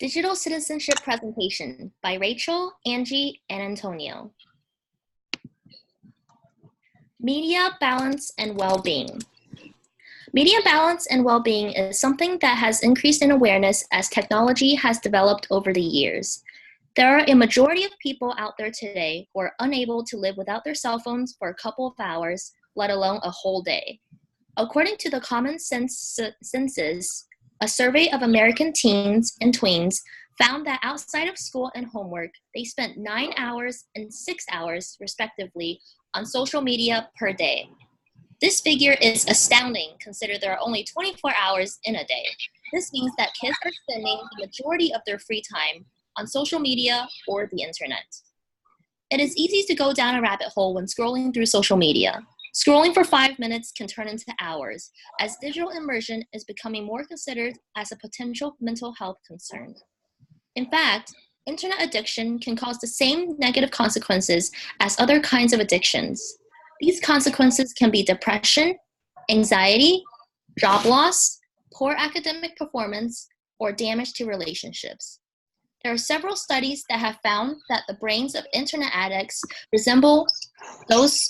Digital Citizenship Presentation by Rachel, Angie, and Antonio. Media balance and well-being. Media balance and well-being is something that has increased in awareness as technology has developed over the years. There are a majority of people out there today who are unable to live without their cell phones for a couple of hours, let alone a whole day. According to the Common Sense Census, a survey of American teens and tweens found that outside of school and homework, they spent 9 hours and 6 hours, respectively, on social media per day. This figure is astounding, considering there are only 24 hours in a day. This means that kids are spending the majority of their free time on social media or the internet. It is easy to go down a rabbit hole when scrolling through social media. Scrolling for 5 minutes can turn into hours, as digital immersion is becoming more considered as a potential mental health concern. In fact, internet addiction can cause the same negative consequences as other kinds of addictions. These consequences can be depression, anxiety, job loss, poor academic performance, or damage to relationships. There are several studies that have found that the brains of internet addicts resemble those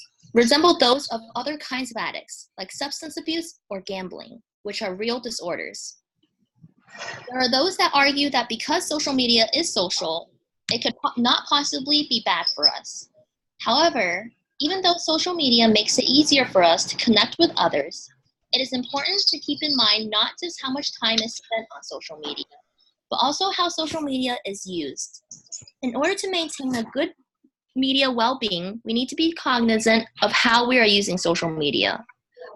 of other kinds of addicts, like substance abuse or gambling, which are real disorders. There are those that argue that because social media is social, it could not possibly be bad for us. However, even though social media makes it easier for us to connect with others, it is important to keep in mind not just how much time is spent on social media, but also how social media is used. In order to maintain a good media well-being, we need to be cognizant of how we are using social media.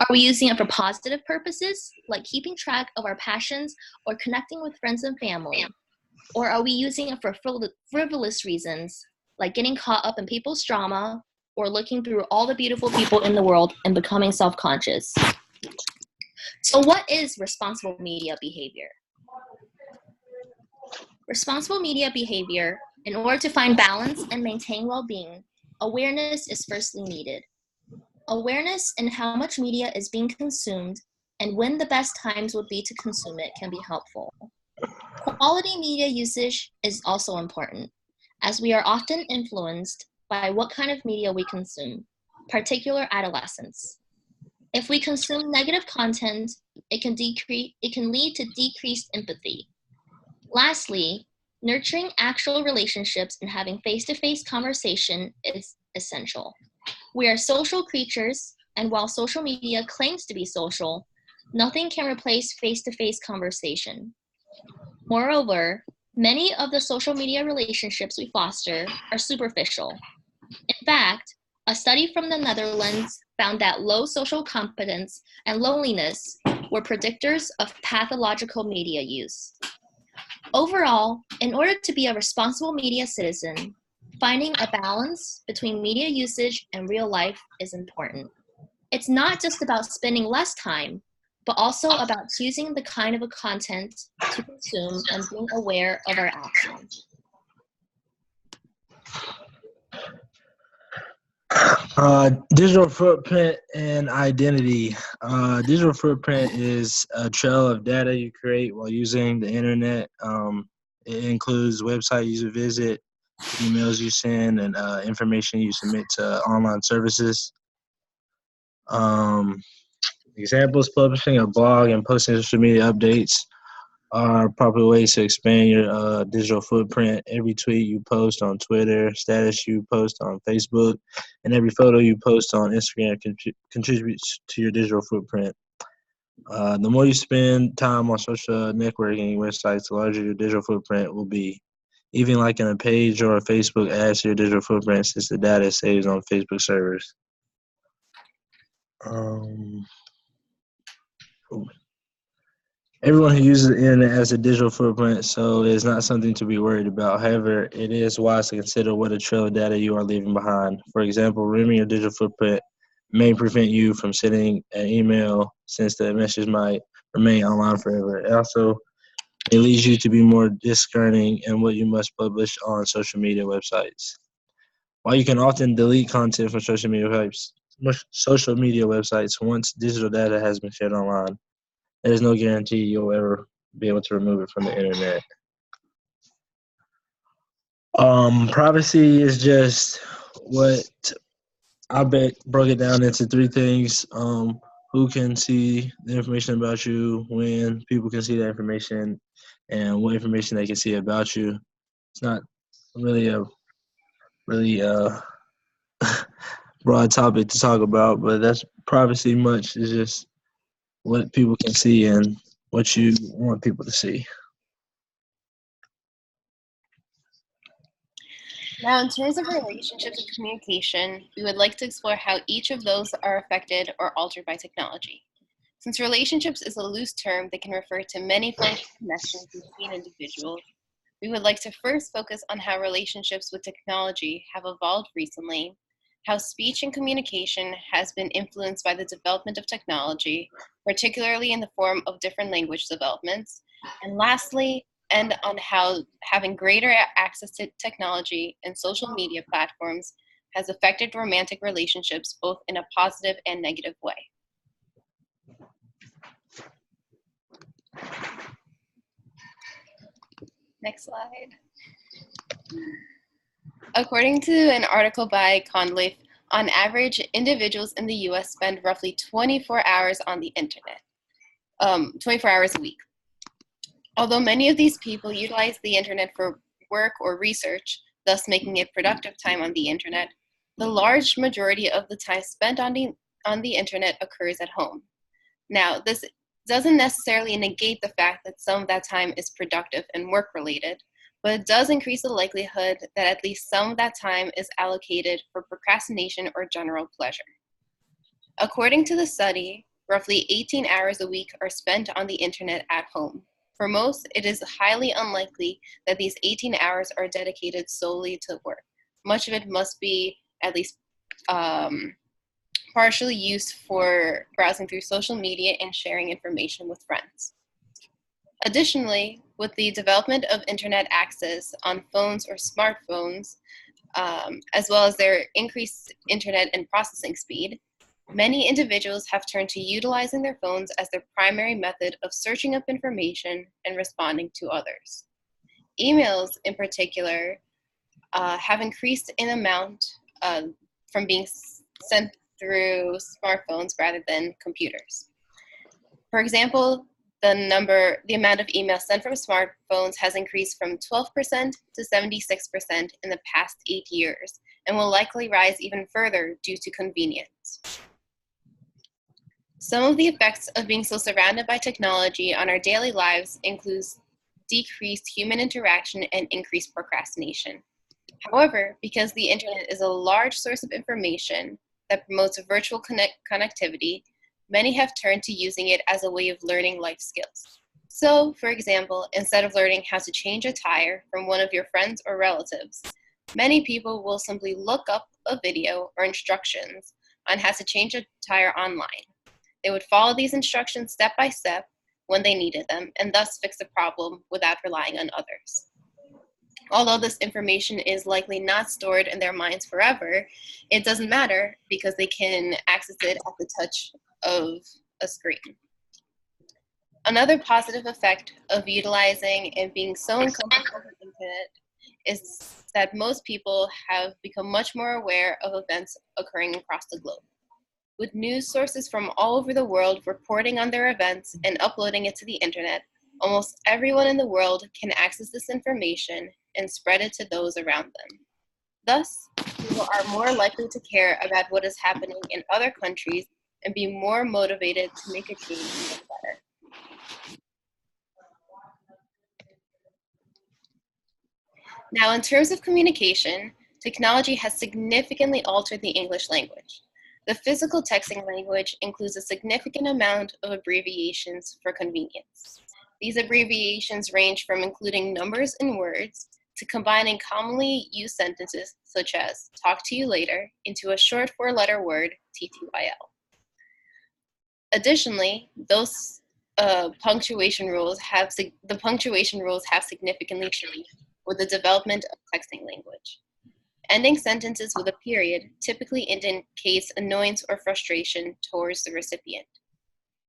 Are we using it for positive purposes, like keeping track of our passions or connecting with friends and family? Or are we using it for frivolous reasons, like getting caught up in people's drama or looking through all the beautiful people in the world and becoming self-conscious? So what is responsible media behavior? Responsible media behavior, in order to find balance and maintain well-being, awareness is firstly needed. Awareness in how much media is being consumed and when the best times would be to consume it can be helpful. Quality media usage is also important, as we are often influenced by what kind of media we consume, particularly adolescents. If we consume negative content, it can lead to decreased empathy. Lastly, nurturing actual relationships and having face-to-face conversation is essential. We are social creatures, and while social media claims to be social, nothing can replace face-to-face conversation. Moreover, many of the social media relationships we foster are superficial. In fact, a study from the Netherlands found that low social competence and loneliness were predictors of pathological media use. Overall, in order to be a responsible media citizen, finding a balance between media usage and real life is important. It's not just about spending less time, but also about choosing the kind of content to consume and being aware of our actions. Digital footprint and identity. Digital footprint is a trail of data you create while using the internet. It includes websites you visit, emails you send, and information you submit to online services. Examples: publishing a blog and posting social media updates are proper ways to expand your digital footprint. Every tweet you post on Twitter, status you post on Facebook, and every photo you post on Instagram contributes to your digital footprint. The more you spend time on social networking websites, the larger your digital footprint will be. Even liking a page or a Facebook adds to your digital footprint since the data saves on Facebook servers. Everyone who uses the internet has a digital footprint, so it's not something to be worried about. However, it is wise to consider what a trail of data you are leaving behind. For example, removing your digital footprint may prevent you from sending an email since the message might remain online forever. It also may lead you to be more discerning in what you must publish on social media websites. While you can often delete content from social media websites once digital data has been shared online, there's no guarantee you'll ever be able to remove it from the internet. Privacy is just what broke it down into three things. Who can see the information about you, when people can see that information, and what information they can see about you. It's not really a really broad topic to talk about, but that's privacy much is just what people can see and what you want people to see. Now, in terms of relationships and communication, we would like to explore how each of those are affected or altered by technology. Since relationships is a loose term that can refer to many forms of connections between individuals, we would like to first focus on how relationships with technology have evolved recently, how speech and communication has been influenced by the development of technology, particularly in the form of different language developments, and lastly, and on how having greater access to technology and social media platforms has affected romantic relationships both in a positive and negative way. Next slide. According to an article by Conliffe, on average, individuals in the US spend roughly 24 hours on the internet, 24 hours a week. Although many of these people utilize the internet for work or research, thus making it productive time on the internet, the large majority of the time spent on the internet occurs at home. Now, this doesn't necessarily negate the fact that some of that time is productive and work-related, but it does increase the likelihood that at least some of that time is allocated for procrastination or general pleasure. According to the study, roughly 18 hours a week are spent on the internet at home. For most, it is highly unlikely that these 18 hours are dedicated solely to work. Much of it must be at least partially used for browsing through social media and sharing information with friends. Additionally, with the development of internet access on phones or smartphones, as well as their increased internet and processing speed, many individuals have turned to utilizing their phones as their primary method of searching up information and responding to others. Emails, in particular, have increased in amount from being sent through smartphones rather than computers. For example, the amount of emails sent from smartphones has increased from 12% to 76% in the past 8 years, and will likely rise even further due to convenience. Some of the effects of being so surrounded by technology on our daily lives includes decreased human interaction and increased procrastination. However, because the internet is a large source of information that promotes virtual connectivity, many have turned to using it as a way of learning life skills. So, for example, instead of learning how to change a tire from one of your friends or relatives, many people will simply look up a video or instructions on how to change a tire online. They would follow these instructions step by step when they needed them, and thus fix the problem without relying on others. Although this information is likely not stored in their minds forever, it doesn't matter because they can access it at the touch of a screen. Another positive effect of utilizing and being so encompassed with the internet is that most people have become much more aware of events occurring across the globe. With news sources from all over the world reporting on their events and uploading it to the internet, almost everyone in the world can access this information and spread it to those around them. Thus, people are more likely to care about what is happening in other countries and be more motivated to make a change for the better. Now, in terms of communication, technology has significantly altered the English language. The physical texting language includes a significant amount of abbreviations for convenience. These abbreviations range from including numbers and words to combining commonly used sentences such as "talk to you later" into a short four-letter word, TTYL. Additionally, those punctuation rules have significantly changed with the development of texting language. Ending sentences with a period typically indicates annoyance or frustration towards the recipient.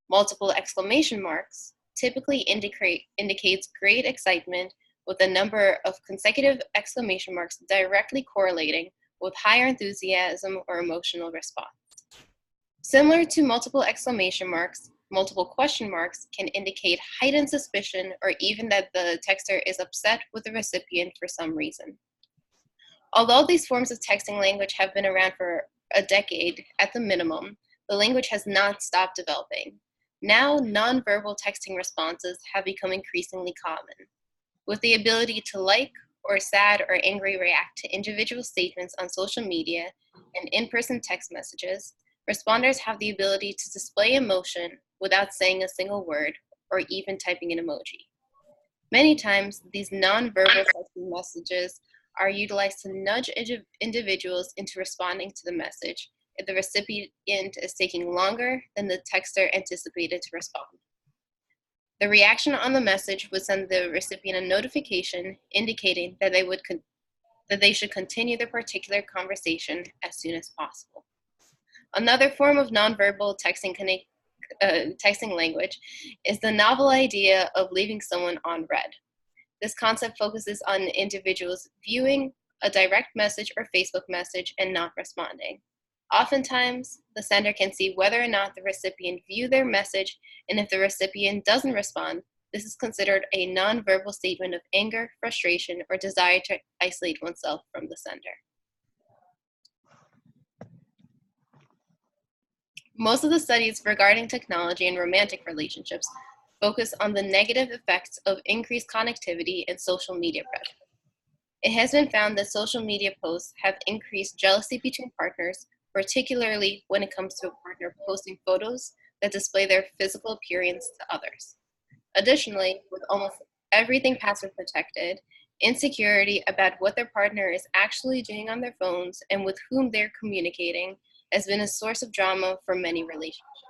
Multiple exclamation marks typically indicates great excitement with the number of consecutive exclamation marks directly correlating with higher enthusiasm or emotional response. Similar to multiple exclamation marks, multiple question marks can indicate heightened suspicion or even that the texter is upset with the recipient for some reason. Although these forms of texting language have been around for a decade at the minimum, the language has not stopped developing. Now, nonverbal texting responses have become increasingly common. With the ability to like or sad or angry react to individual statements on social media and in-person text messages, responders have the ability to display emotion without saying a single word or even typing an emoji. Many times, these nonverbal texting messages are utilized to nudge individuals into responding to the message if the recipient is taking longer than the texter anticipated to respond. The reaction on the message would send the recipient a notification indicating that they should continue the particular conversation as soon as possible. Another form of nonverbal texting language is the novel idea of leaving someone on read. This concept focuses on individuals viewing a direct message or Facebook message and not responding. Oftentimes, the sender can see whether or not the recipient viewed their message, and if the recipient doesn't respond, this is considered a nonverbal statement of anger, frustration, or desire to isolate oneself from the sender. Most of the studies regarding technology and romantic relationships focus on the negative effects of increased connectivity and social media presence. It has been found that social media posts have increased jealousy between partners, particularly when it comes to a partner posting photos that display their physical appearance to others. Additionally, with almost everything password protected, insecurity about what their partner is actually doing on their phones and with whom they're communicating has been a source of drama for many relationships.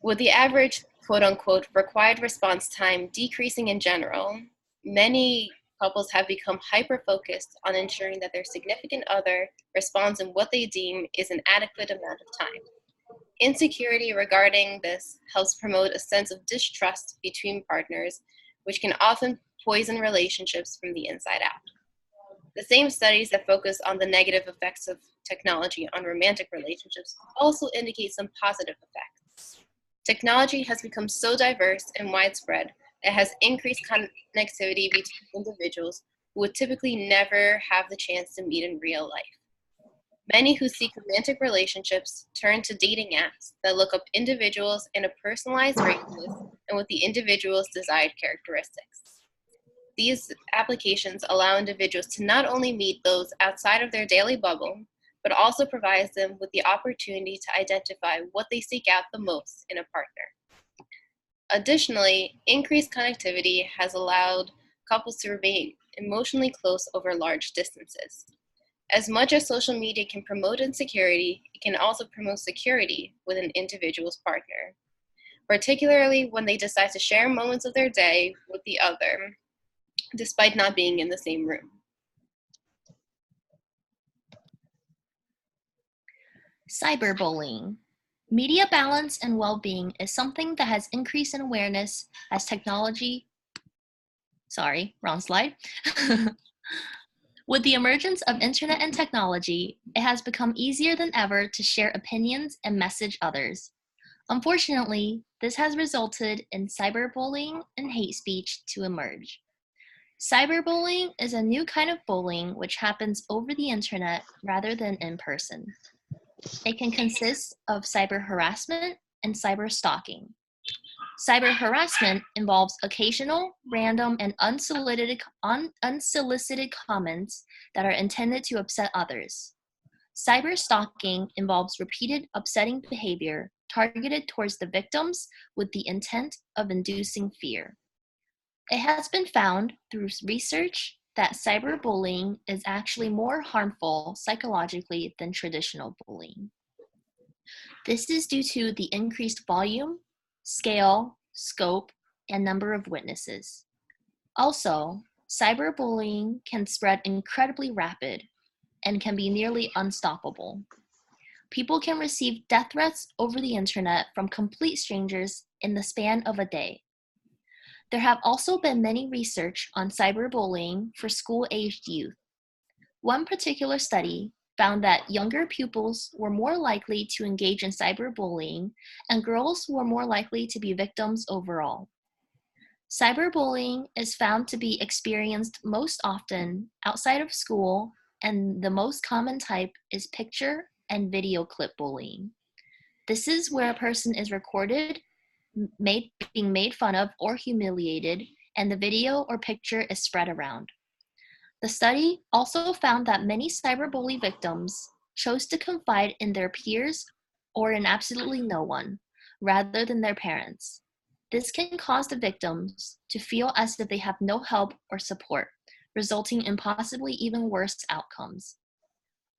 With the average quote-unquote required response time decreasing in general, many couples have become hyper-focused on ensuring that their significant other responds in what they deem is an adequate amount of time. Insecurity regarding this helps promote a sense of distrust between partners, which can often poison relationships from the inside out. The same studies that focus on the negative effects of technology on romantic relationships also indicate some positive effects. Technology has become so diverse and widespread that it has increased connectivity between individuals who would typically never have the chance to meet in real life. Many who seek romantic relationships turn to dating apps that look up individuals in a personalized basis and with the individual's desired characteristics. These applications allow individuals to not only meet those outside of their daily bubble, but also provides them with the opportunity to identify what they seek out the most in a partner. Additionally, increased connectivity has allowed couples to remain emotionally close over large distances. As much as social media can promote insecurity, it can also promote security with an individual's partner, particularly when they decide to share moments of their day with the other, despite not being in the same room. Cyberbullying. Media balance and well-being is something that has increased in awareness as technology. Sorry, wrong slide. With the emergence of internet and technology, it has become easier than ever to share opinions and message others. Unfortunately, this has resulted in cyberbullying and hate speech to emerge. Cyberbullying is a new kind of bullying which happens over the internet rather than in person. It can consist of cyber harassment and cyber stalking. Cyber harassment involves occasional, random, and unsolicited comments that are intended to upset others. Cyber stalking involves repeated upsetting behavior targeted towards the victims with the intent of inducing fear. It has been found through research that cyberbullying is actually more harmful psychologically than traditional bullying. This is due to the increased volume, scale, scope, and number of witnesses. Also, cyberbullying can spread incredibly rapid and can be nearly unstoppable. People can receive death threats over the internet from complete strangers in the span of a day. There have also been many research on cyberbullying for school-aged youth. One particular study found that younger pupils were more likely to engage in cyberbullying, and girls were more likely to be victims overall. Cyberbullying is found to be experienced most often outside of school, and the most common type is picture and video clip bullying. This is where a person is recorded being made fun of or humiliated, and the video or picture is spread around. The study also found that many cyberbully victims chose to confide in their peers or in absolutely no one, rather than their parents. This can cause the victims to feel as if they have no help or support, resulting in possibly even worse outcomes.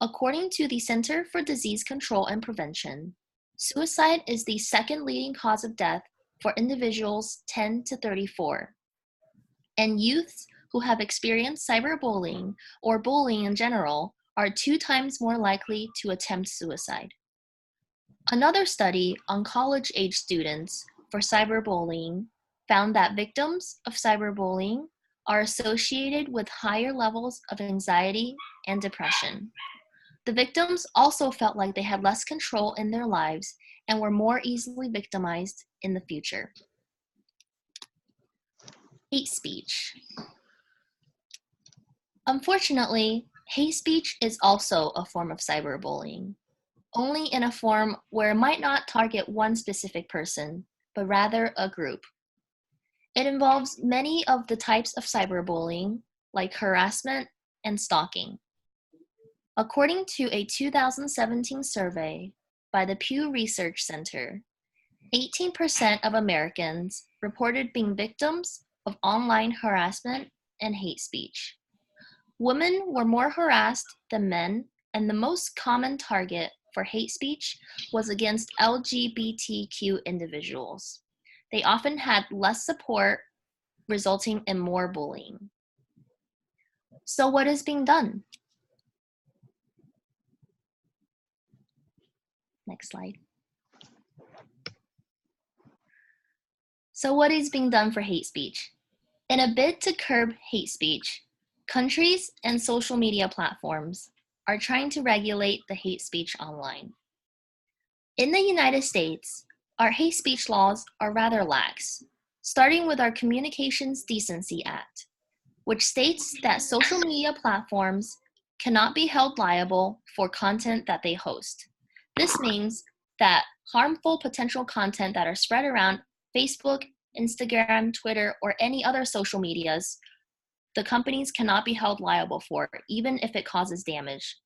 According to the Center for Disease Control and Prevention, suicide is the second leading cause of death for individuals 10 to 34. And youths who have experienced cyberbullying or bullying in general are 2 times more likely to attempt suicide. Another study on college-age students for cyberbullying found that victims of cyberbullying are associated with higher levels of anxiety and depression. The victims also felt like they had less control in their lives and were more easily victimized in the future. Hate speech. Unfortunately, hate speech is also a form of cyberbullying, only in a form where it might not target one specific person, but rather a group. It involves many of the types of cyberbullying, like harassment and stalking. According to a 2017 survey by the Pew Research Center, 18% of Americans reported being victims of online harassment and hate speech. Women were more harassed than men, and the most common target for hate speech was against LGBTQ individuals. They often had less support, resulting in more bullying. So what is being done? Next slide. So what is being done for hate speech? In a bid to curb hate speech, countries and social media platforms are trying to regulate the hate speech online. In the United States, our hate speech laws are rather lax, starting with our Communications Decency Act, which states that social media platforms cannot be held liable for content that they host. This means that harmful potential content that are spread around Facebook, Instagram, Twitter, or any other social medias, the companies cannot be held liable for, even if it causes damage.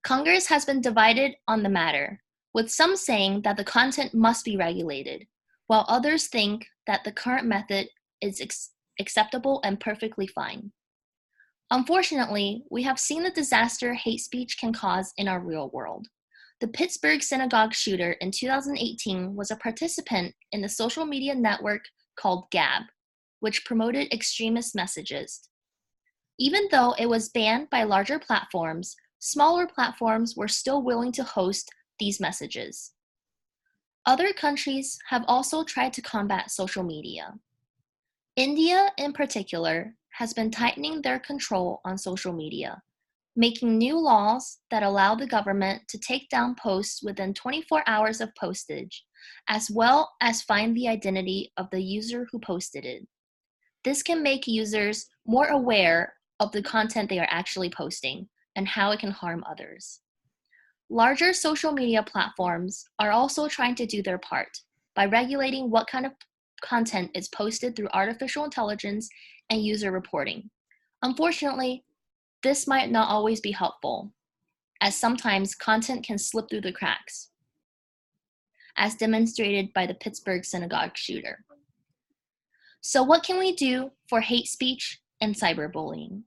Congress has been divided on the matter, with some saying that the content must be regulated, while others think that the current method is acceptable and perfectly fine. Unfortunately, we have seen the disaster hate speech can cause in our real world. The Pittsburgh synagogue shooter in 2018 was a participant in the social media network called Gab, which promoted extremist messages. Even though it was banned by larger platforms, smaller platforms were still willing to host these messages. Other countries have also tried to combat social media. India, in particular, has been tightening their control on social media, making new laws that allow the government to take down posts within 24 hours of postage, as well as find the identity of the user who posted it. This can make users more aware of the content they are actually posting and how it can harm others. Larger social media platforms are also trying to do their part by regulating what kind of content is posted through artificial intelligence and user reporting. Unfortunately, this might not always be helpful, as sometimes content can slip through the cracks, as demonstrated by the Pittsburgh synagogue shooter. So what can we do for hate speech and cyberbullying?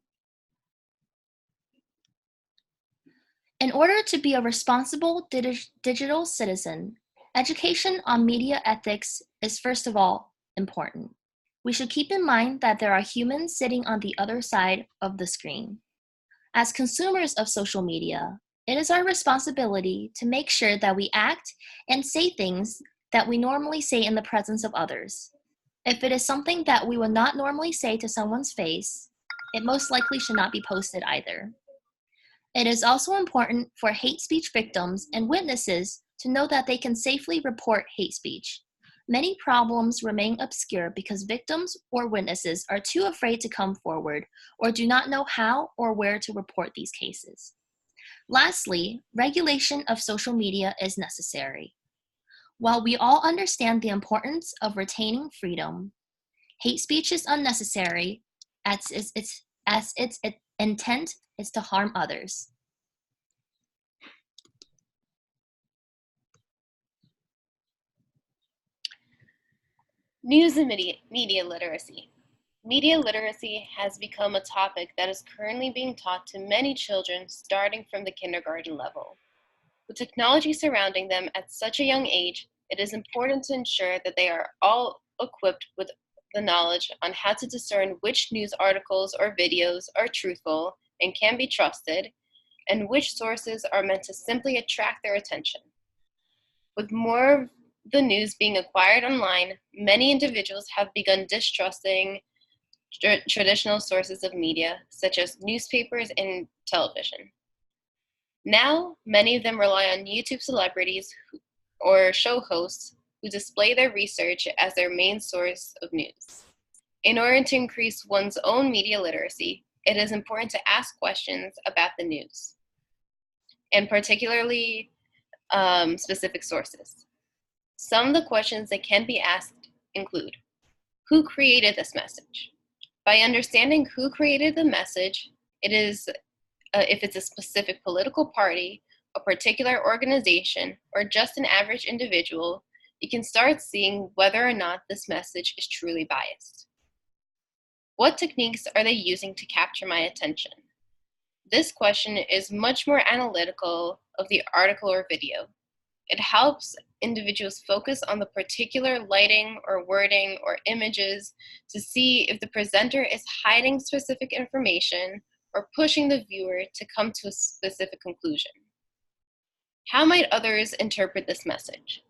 In order to be a responsible digital citizen, education on media ethics is first of all important. We should keep in mind that there are humans sitting on the other side of the screen. As consumers of social media, it is our responsibility to make sure that we act and say things that we normally say in the presence of others. If it is something that we would not normally say to someone's face, it most likely should not be posted either. It is also important for hate speech victims and witnesses to know that they can safely report hate speech. Many problems remain obscure because victims or witnesses are too afraid to come forward or do not know how or where to report these cases. Lastly, regulation of social media is necessary. While we all understand the importance of retaining freedom, hate speech is unnecessary as its intent is to harm others. News and media literacy. Media literacy has become a topic that is currently being taught to many children starting from the kindergarten level. With technology surrounding them at such a young age, it is important to ensure that they are all equipped with the knowledge on how to discern which news articles or videos are truthful and can be trusted, and which sources are meant to simply attract their attention. With more of the news being acquired online, many individuals have begun distrusting traditional sources of media, such as newspapers and television. Now, many of them rely on YouTube celebrities or show hosts who display their research as their main source of news. In order to increase one's own media literacy, it is important to ask questions about the news, and particularly specific sources. Some of the questions that can be asked include, who created this message? By understanding who created the message, it is if it's a specific political party, a particular organization, or just an average individual, you can start seeing whether or not this message is truly biased. What techniques are they using to capture my attention? This question is much more analytical of the article or video. It helps individuals focus on the particular lighting or wording or images to see if the presenter is hiding specific information or pushing the viewer to come to a specific conclusion. How might others interpret this message?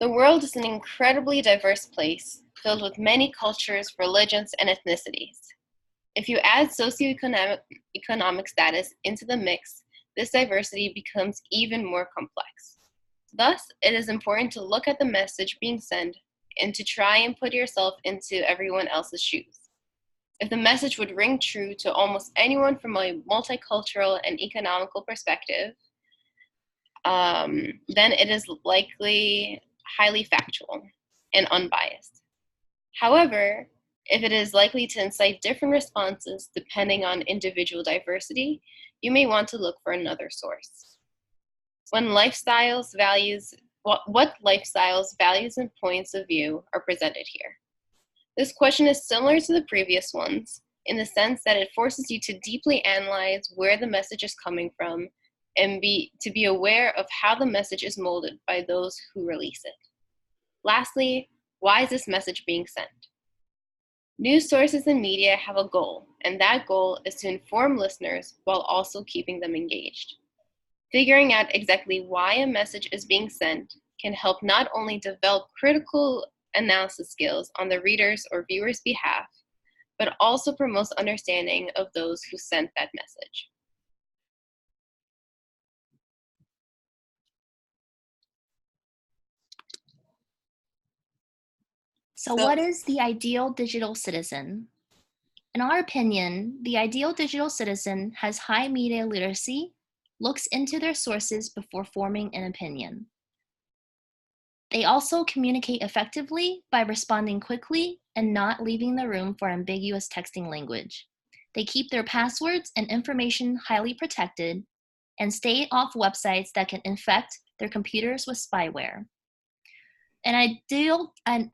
The world is an incredibly diverse place, filled with many cultures, religions, and ethnicities. If you add socioeconomic status into the mix, this diversity becomes even more complex. Thus, it is important to look at the message being sent and to try and put yourself into everyone else's shoes. If the message would ring true to almost anyone from a multicultural and economical perspective, then it is likely highly factual and unbiased. However, if it is likely to incite different responses depending on individual diversity, you may want to look for another source. What lifestyles, values, and points of view are presented here? This question is similar to the previous ones in the sense that it forces you to deeply analyze where the message is coming from and to be aware of how the message is molded by those who release it. Lastly, why is this message being sent? News sources and media have a goal, and that goal is to inform listeners while also keeping them engaged. Figuring out exactly why a message is being sent can help not only develop critical analysis skills on the reader's or viewer's behalf, but also promotes understanding of those who sent that message. So what is the ideal digital citizen? In our opinion, the ideal digital citizen has high media literacy, looks into their sources before forming an opinion. They also communicate effectively by responding quickly and not leaving the room for ambiguous texting language. They keep their passwords and information highly protected and stay off websites that can infect their computers with spyware. An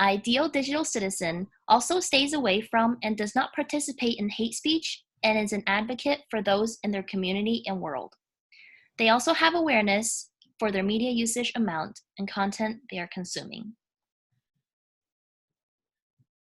ideal digital citizen also stays away from and does not participate in hate speech and is an advocate for those in their community and world. They also have awareness for their media usage amount and content they are consuming.